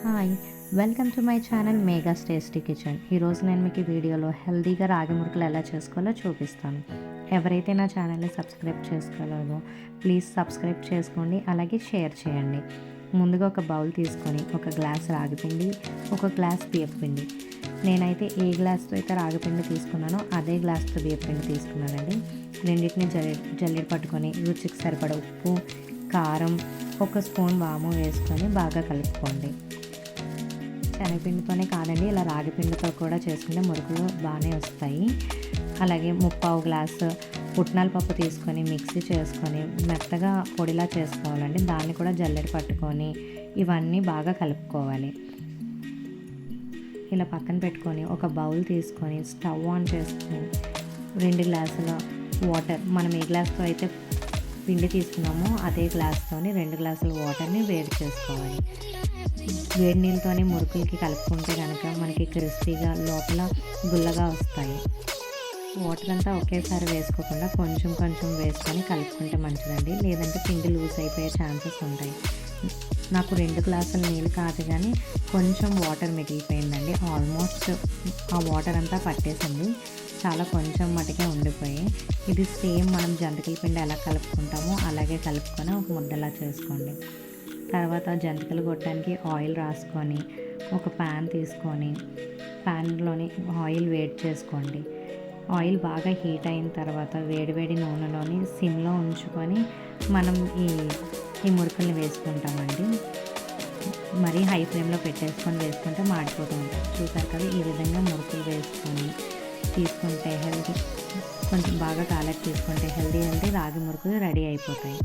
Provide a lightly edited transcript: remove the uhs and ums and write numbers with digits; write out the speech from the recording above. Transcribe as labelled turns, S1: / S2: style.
S1: Hi, welcome to my channel Megha's tasty kitchen. ఈరోజు నేను మీకు ఈ వీడియోలో హెల్తీగా రాగి మురుకులు ఎలా చేసుకోవాలో చూపిస్తాను. ఎవరైతే నా ఛానల్ని సబ్స్క్రైబ్ చేసుకోలేదో ప్లీజ్ సబ్స్క్రైబ్ చేసుకోండి, అలాగే షేర్ చేయండి. ముందుగా ఒక బౌల్ తీసుకొని ఒక గ్లాస్ రాగిపిండి, ఒక గ్లాస్ బియ్యపిండి. నేనైతే ఏ గ్లాస్తో అయితే రాగిపిండి తీసుకున్నానో అదే గ్లాస్తో బియ్యపిండి తీసుకున్నానండి. రెండింటిని జల్లెడ పట్టుకొని రుచికి సరిపడ ఉప్పు, కారం, ఒక స్పూన్ వాము వేసుకొని బాగా కలుపుకోండి. శనగపిండితోనే కాదండి, ఇలా రాగిపిండితో కూడా చేసుకుంటే మురుకులు బాగానే వస్తాయి. అలాగే ముప్పావు గ్లాసు పుట్నాల పప్పు తీసుకొని మిక్సీ చేసుకొని మెత్తగా పొడిలా చేసుకోవాలండి. దాన్ని కూడా జల్లెడ పట్టుకొని ఇవన్నీ బాగా కలుపుకోవాలి. ఇలా పక్కన పెట్టుకొని ఒక బౌల్ తీసుకొని స్టవ్ ఆన్ చేసుకొని 2 గ్లాసుల వాటర్, మనం ఏ గ్లాస్తో అయితే పిండి తీసుకున్నామో అదే గ్లాస్తోని 2 గ్లాసుల వాటర్ని వేడి చేసుకోవాలి. వేడి నీళ్ళతోనే మురుకులకి కలుపుకుంటే కనుక మనకి క్రిస్పీగా లోపల గుల్లగా వస్తాయి. వాటర్ అంతా ఒకేసారి వేసుకోకుండా కొంచెం కొంచెం వేసుకొని కలుపుకుంటే మంచిదండి, లేదంటే పిండి లూజ్ అయిపోయే ఛాన్సెస్ ఉంటాయి. నాకు 2 గ్లాసుల నీళ్ళు కాదు కానీ కొంచెం వాటర్ మిగిలిపోయిందండి. ఆల్మోస్ట్ ఆ వాటర్ అంతా పట్టేసింది, చాలా కొంచెం మటుకే ఉండిపోయి. ఇది సేమ్ మనం జంతికల పిండి ఎలా కలుపుకుంటామో అలాగే కలుపుకొని ఒక ముద్దలా చేసుకోండి. తర్వాత జంతికలు కొట్టడానికి ఆయిల్ రాసుకొని ఒక ప్యాన్ తీసుకొని ప్యాన్లోని ఆయిల్ వేడి చేసుకోండి. ఆయిల్ బాగా హీట్ అయిన తర్వాత వేడివేడి నూనెలోని సిమ్లో ఉంచుకొని మనం ఈ మురుకుల్ని వేసుకుంటామండి. మరీ హై ఫ్లేమ్లో పెట్టేసుకొని వేసుకుంటే మాడిపోతూ ఉంటాయి. చూసారు కదా, ఈ విధంగా మురుకులు వేసుకొని తీసుకుంటే హెల్తీ, కొంచెం బాగా కాలెట్ తీసుకుంటే హెల్తీ రాగి మురుకులు రెడీ అయిపోతాయి.